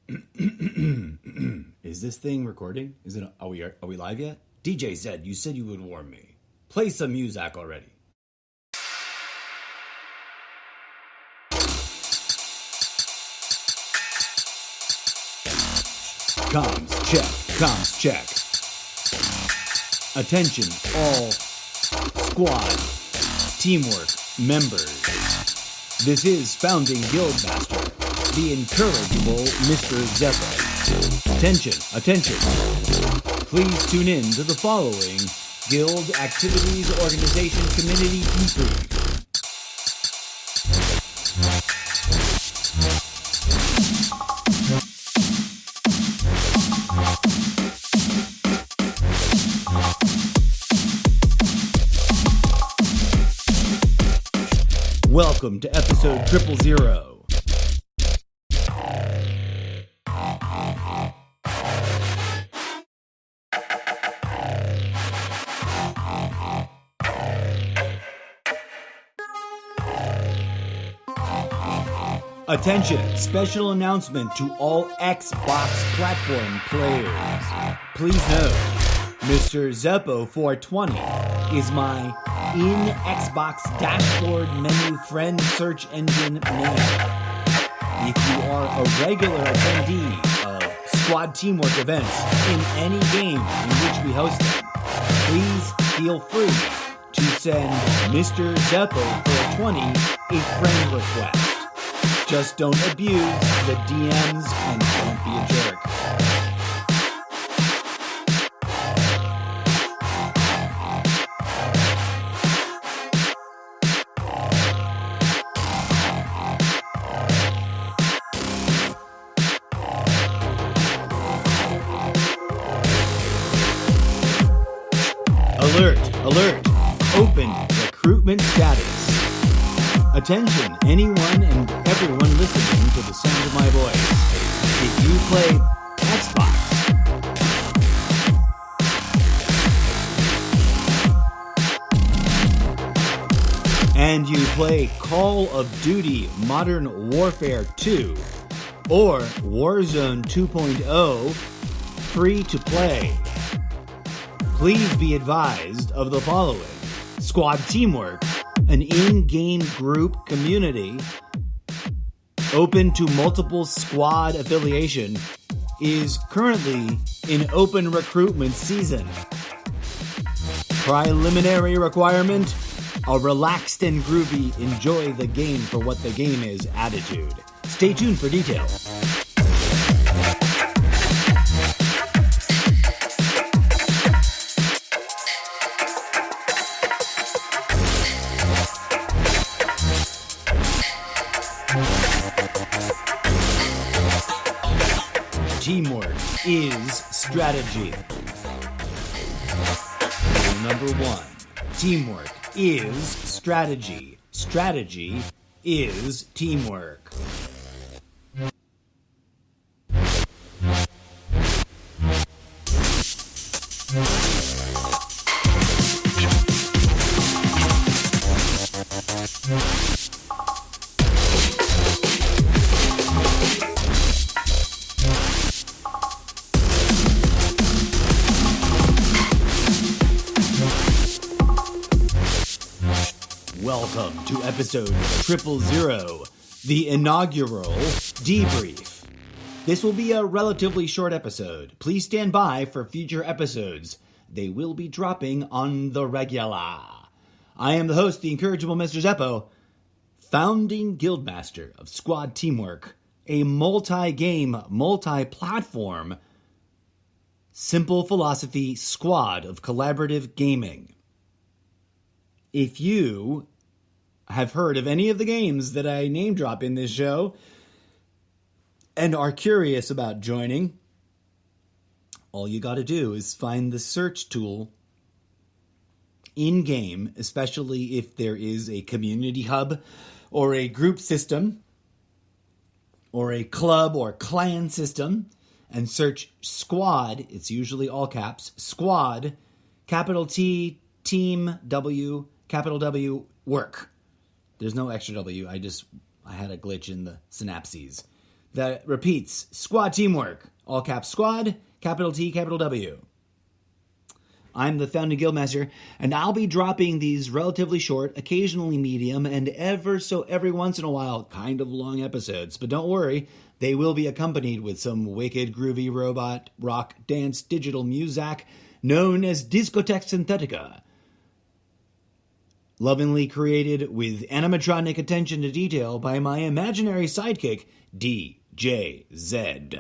Is this thing recording? Are we live yet? DJ Zed, you said you would warn me. Play some music already. Comms check. Attention, all squad, teamwork members. This is founding Guildmaster, the incorrigible Mr. Zeppo. Attention. Please tune in to the following Guild Activities Organization Community Debrief. Welcome to episode 000. Attention, special announcement to all Xbox platform players. Please note, Mr. Zeppo 420 is my in-Xbox dashboard menu friend search engine name. If you are a regular attendee of squad teamwork events in any game in which we host them, please feel free to send Mr. Zeppo 420 a friend request. Just don't abuse the DMs and don't be a jerk. Alert! Open recruitment status. Attention, anyone and everyone listening to the sound of my voice. If you play Xbox, and you play Call of Duty Modern Warfare 2 or Warzone 2.0 free to play, please be advised of the following. Squad Teamwork, an in-game group community open to multiple squad affiliation, is currently in open recruitment season. Preliminary requirement: a relaxed and groovy, enjoy the game for what the game is attitude. Stay tuned for details. Teamwork is strategy. Rule number 1. Teamwork is strategy. Strategy is teamwork. Welcome to episode 000, the inaugural debrief. This will be a relatively short episode. Please stand by for future episodes. They will be dropping on the regular. I am the host, the incorrigible Mr. Zeppo, founding Guildmaster of Squad Teamwork, a multi-game, multi-platform, simple philosophy squad of collaborative gaming. If you have heard of any of the games that I name drop in this show and are curious about joining, all you got to do is find the search tool in-game, especially if there is a community hub or a group system or a club or clan system, and search squad. It's usually all caps. Squad, capital T, team, W, capital W, work. There's no extra W. I had a glitch in the synapses. that repeats squad teamwork, all caps squad, capital T, capital W. I'm the founding guildmaster, and I'll be dropping these relatively short, occasionally medium, and ever so every once in a while kind of long episodes. But don't worry, they will be accompanied with some wicked groovy robot rock dance digital music known as Discotheque Synthetica. Lovingly created with animatronic attention to detail by my imaginary sidekick, DJ Z.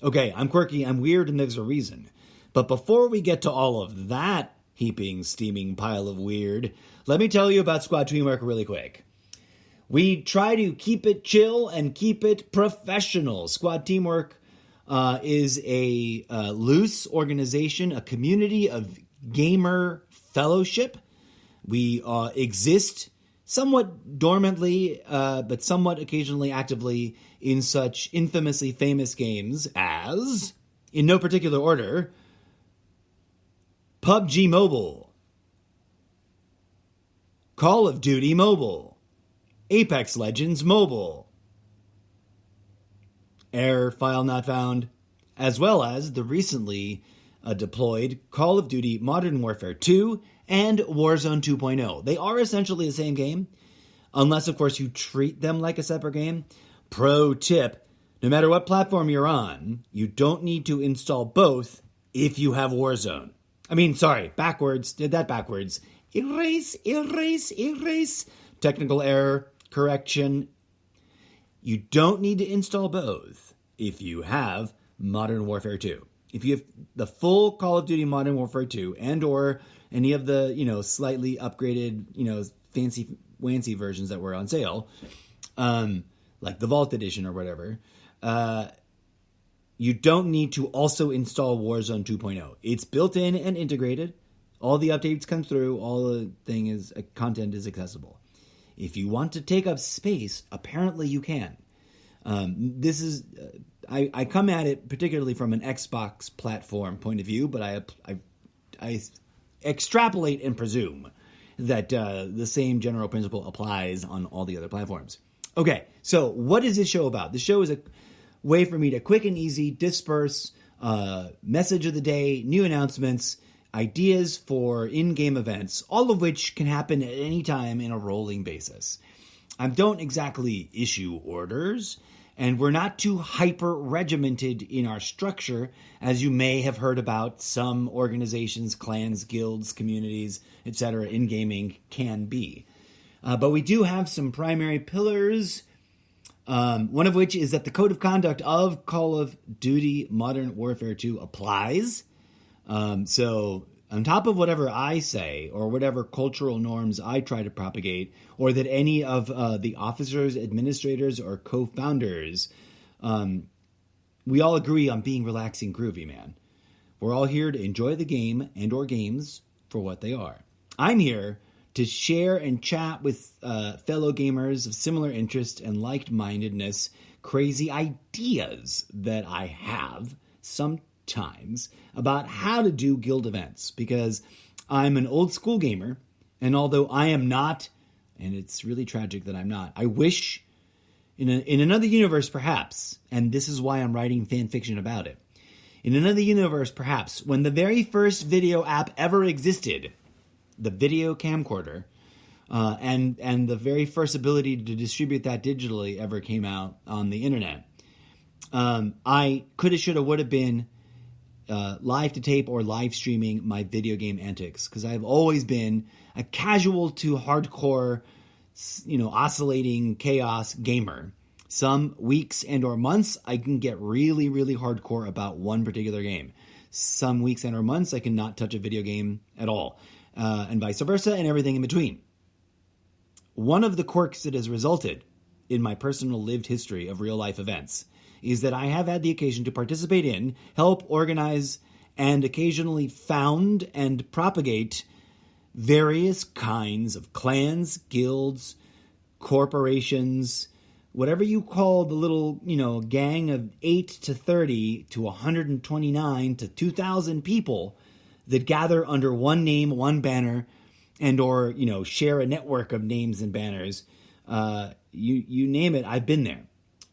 Okay, I'm quirky, I'm weird, and there's a reason. But before we get to all of that heaping, steaming pile of weird, let me tell you about Squad Teamwork really quick. We try to keep it chill and keep it professional. Squad Teamwork is a loose organization, a community of gamer fellowship. We exist somewhat dormantly, but somewhat occasionally actively in such infamously famous games as, in no particular order, PUBG Mobile, Call of Duty Mobile, Apex Legends Mobile, error file not found, as well as the recently deployed Call of Duty Modern Warfare 2 and Warzone 2.0. They are essentially the same game, unless, of course, you treat them like a separate game. Pro tip, no matter what platform you're on, you don't need to install both if you have Warzone. Backwards. Did that backwards. Erase. Technical error, correction. You don't need to install both if you have Modern Warfare 2. If you have the full Call of Duty Modern Warfare 2 and or any of the, slightly upgraded, fancy versions that were on sale, like the Vault Edition or whatever, you don't need to also install Warzone 2.0. It's built in and integrated. All the updates come through. All the content is accessible. If you want to take up space, apparently you can. This is I come at it particularly from an Xbox platform point of view, but I extrapolate and presume that the same general principle applies on all the other platforms. Okay, so what is this show about? The show is a way for me to quick and easy disperse message of the day, new announcements, ideas for in-game events, all of which can happen at any time in a rolling basis. I don't exactly issue orders, and we're not too hyper-regimented in our structure, as you may have heard about some organizations, clans, guilds, communities, etc. in gaming can be. But we do have some primary pillars, one of which is that the code of conduct of Call of Duty Modern Warfare 2 applies. So on top of whatever I say or whatever cultural norms I try to propagate, or that any of the officers, administrators, or co-founders, we all agree on being relaxing groovy, man. We're all here to enjoy the game and or games for what they are. I'm here to share and chat with fellow gamers of similar interest and like-mindedness, crazy ideas that I have sometimes about how to do guild events, because I'm an old school gamer, and although I am not, and it's really tragic that I'm not, I wish in another universe perhaps, and this is why I'm writing fan fiction about it, in another universe perhaps, when the very first video app ever existed, the video camcorder, and the very first ability to distribute that digitally ever came out on the internet, I coulda, shoulda, woulda been live to tape or live streaming my video game antics, because I've always been a casual to hardcore, oscillating chaos gamer. Some weeks and or months I can get really, really hardcore about one particular game. Some weeks and or months I can not touch a video game at all, and vice versa, and everything in between. One of the quirks that has resulted in my personal lived history of real life events is that I have had the occasion to participate in, help organize, and occasionally found and propagate various kinds of clans, guilds, corporations, whatever you call the little, gang of 8 to 30 to 129 to 2,000 people that gather under one name, one banner, and or, share a network of names and banners. You name it, I've been there.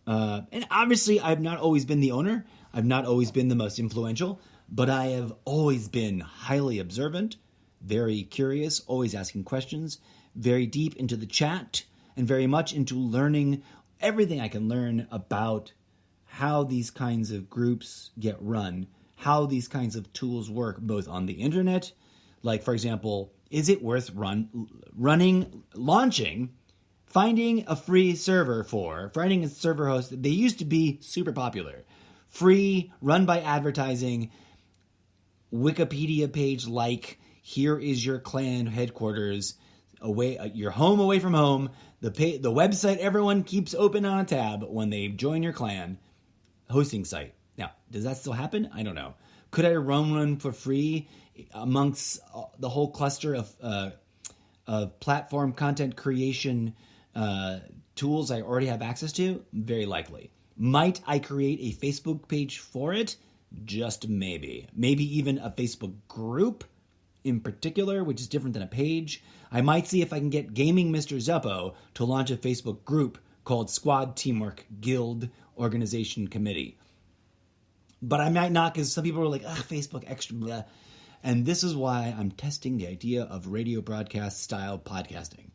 And obviously, I've not always been the owner. I've not always been the most influential, but I have always been highly observant, very curious, always asking questions, very deep into the chat, and very much into learning everything I can learn about how these kinds of groups get run, how these kinds of tools work both on the internet. Like, for example, is it worth launching, finding a free server finding a server host? They used to be super popular. Free, run by advertising, Wikipedia page like, here is your clan headquarters, your home away from home, the website everyone keeps open on a tab when they join your clan, hosting site. Now, does that still happen? I don't know. Could I run one for free amongst the whole cluster of platform content creation tools I already have access to? Very likely. Might I create a Facebook page for it? Just maybe. Maybe even a Facebook group in particular, which is different than a page. I might see if I can get Gaming Mr. Zeppo to launch a Facebook group called Squad Teamwork Guild Organization Committee. But I might not, because some people are like, Facebook extra blah. And this is why I'm testing the idea of radio broadcast style podcasting.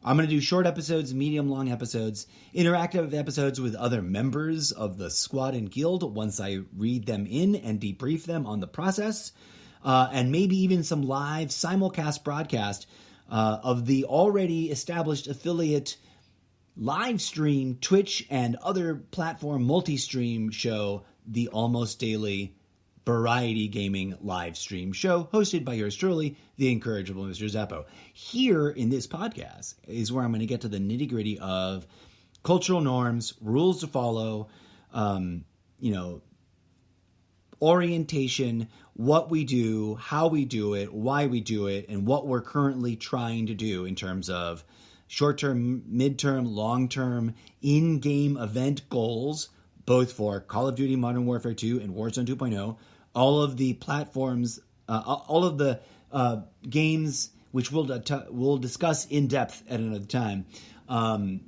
I'm going to do short episodes, medium long episodes, interactive episodes with other members of the squad and guild once I read them in and debrief them on the process, and maybe even some live simulcast broadcast of the already established affiliate live stream, Twitch and other platform multi-stream show, the Almost Daily Variety Gaming live stream show hosted by yours truly, the incorrigible Mr. Zeppo. Here in this podcast is where I'm going to get to the nitty-gritty of cultural norms, rules to follow, orientation, what we do, how we do it, why we do it, and what we're currently trying to do in terms of short-term, mid-term, long-term, in-game event goals, both for Call of Duty Modern Warfare 2 and Warzone 2.0, all of the platforms, all of the games, which we'll discuss in depth at another time, that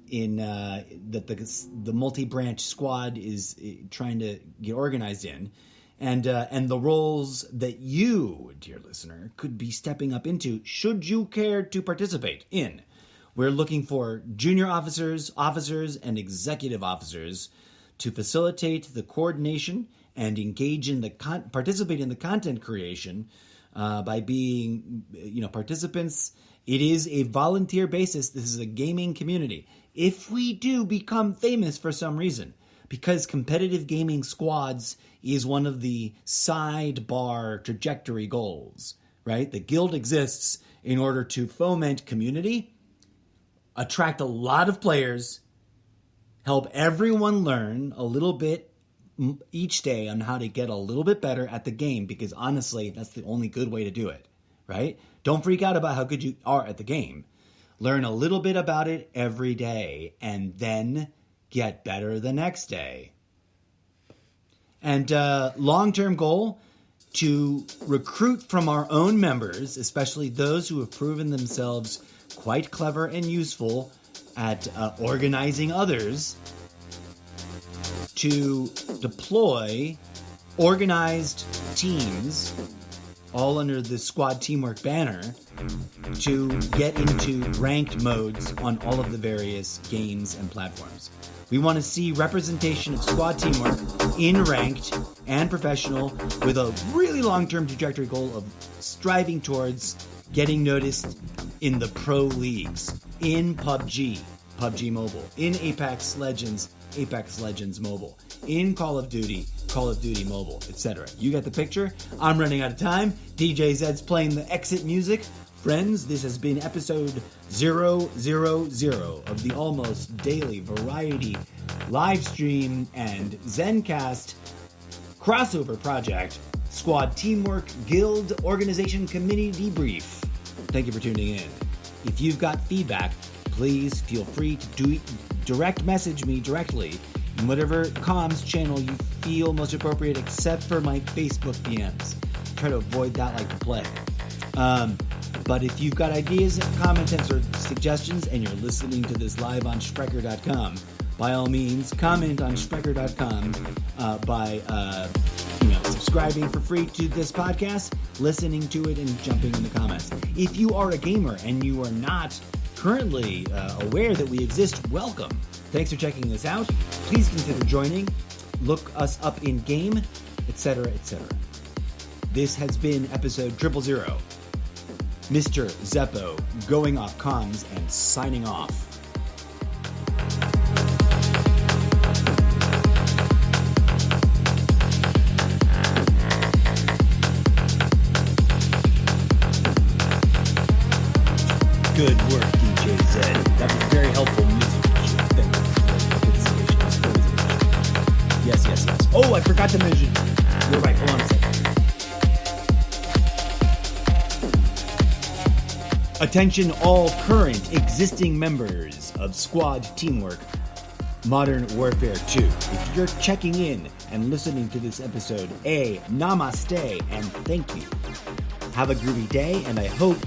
the multi-branch squad is trying to get organized in, and the roles that you, dear listener, could be stepping up into should you care to participate in. We're looking for junior officers, and executive officers to facilitate the coordination and engage in participate in the content creation by being, participants. It is a volunteer basis. This is a gaming community. If we do become famous for some reason, because competitive gaming squads is one of the sidebar trajectory goals, right? The guild exists in order to foment community, attract a lot of players, help everyone learn a little bit each day on how to get a little bit better at the game, because honestly, that's the only good way to do it, right? Don't freak out about how good you are at the game. Learn a little bit about it every day and then get better the next day. And long-term goal, to recruit from our own members, especially those who have proven themselves quite clever and useful at organizing others, to deploy organized teams, all under the Squad Teamwork banner, to get into ranked modes on all of the various games and platforms. We want to see representation of squad teamwork in ranked and professional, with a really long-term trajectory goal of striving towards getting noticed in the pro leagues, in PUBG Mobile, in Apex Legends Mobile, in Call of Duty Mobile, etc. You get the picture. I'm running out of time. DJ Zed's playing the exit music. Friends, this has been episode 000 of the Almost Daily Variety live stream and Zencast crossover project, Squad Teamwork Guild Organization Committee Debrief. Thank you for tuning in. If you've got feedback, please feel free to direct message me directly in whatever comms channel you feel most appropriate, except for my Facebook DMs. Try to avoid that like the plague. But if you've got ideas, comments, or suggestions, and you're listening to this live on Spreaker.com, by all means, comment on Sprecher.com by subscribing for free to this podcast, listening to it, and jumping in the comments. If you are a gamer and you are not currently aware that we exist, welcome. Thanks for checking this out. Please consider joining. Look us up in game, etc., etc. This has been episode 000. Mr. Zeppo going off comms and signing off. Good work, DJ Zed. That was very helpful music. Thank you. Yes. Oh, I forgot to mention. You're right. Hold on a second. Attention all current existing members of Squad Teamwork Modern Warfare 2. If you're checking in and listening to this episode, namaste and thank you. Have a groovy day, and I hope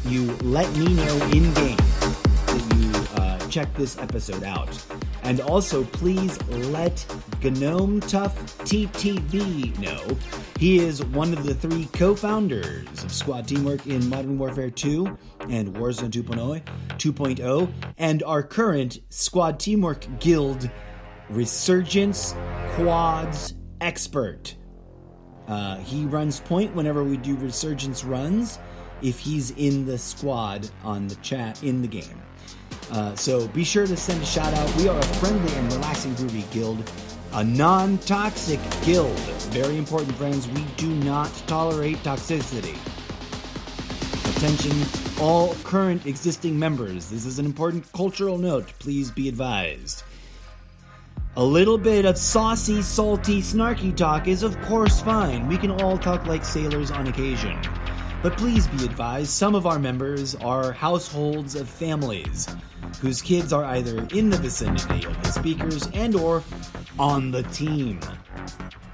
you let me know in-game that you check this episode out. And also, please let Gnome Tough TTV know. He is one of the 3 co-founders of Squad Teamwork in Modern Warfare 2 and Warzone 2.0, and our current Squad Teamwork Guild Resurgence Quads expert. He runs point whenever we do Resurgence runs, if he's in the squad on the chat in the game. So be sure to send a shout out. We are a friendly and relaxing groovy guild, a non-toxic guild. Very important, friends. We do not tolerate toxicity. Attention, all current existing members. This is an important cultural note. Please be advised. A little bit of saucy, salty, snarky talk is of course fine. We can all talk like sailors on occasion. But please be advised, some of our members are households of families whose kids are either in the vicinity of the speakers and or on the team.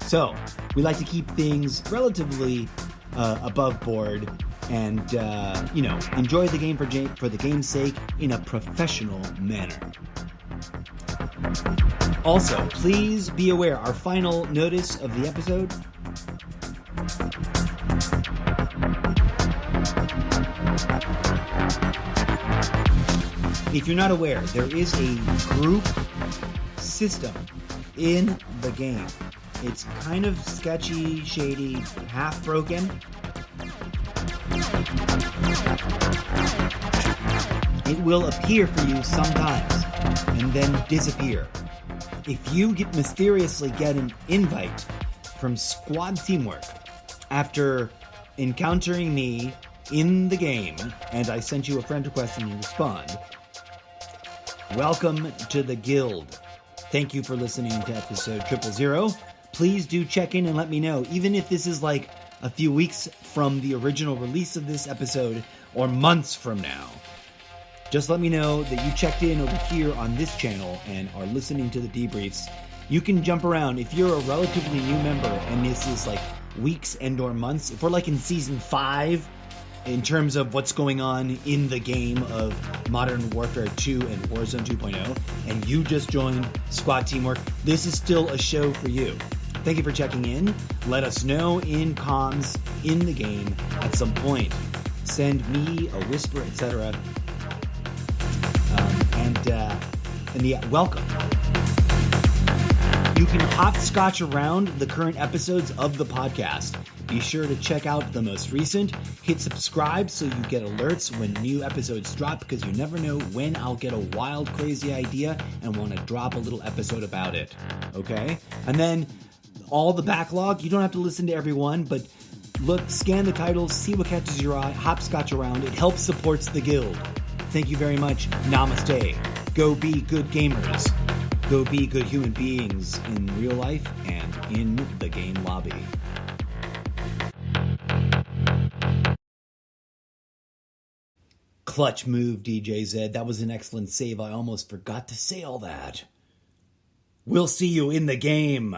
So, we like to keep things relatively above board and, enjoy the game for the game's sake in a professional manner. Also, please be aware, our final notice of the episode. If you're not aware, there is a group system in the game. It's kind of sketchy, shady, half broken. It will appear for you sometimes and then disappear. If you mysteriously get an invite from Squad Teamwork after encountering me in the game and I sent you a friend request and you respond, welcome to the guild. Thank you for listening to episode 000. Please do check in and let me know, even if this is like a few weeks from the original release of this episode or months from now. Just let me know that you checked in over here on this channel and are listening to the debriefs. You can jump around. If you're a relatively new member and this is like weeks and or months, if we're like in season 5, in terms of what's going on in the game of Modern Warfare 2 and Warzone 2.0, and you just joined Squad Teamwork, this is still a show for you. Thank you for checking in. Let us know in comms in the game at some point. Send me a whisper, etc. Welcome. You can hopscotch around the current episodes of the podcast. Be sure to check out the most recent. Hit subscribe so you get alerts when new episodes drop, because you never know when I'll get a wild, crazy idea and want to drop a little episode about it. Okay? And then all the backlog, you don't have to listen to everyone, but scan the titles, see what catches your eye, hopscotch around. It helps supports the guild. Thank you very much. Namaste. Go be good gamers. Go be good human beings in real life and in the game lobby. Clutch move, DJ Zed. That was an excellent save. I almost forgot to say all that. We'll see you in the game.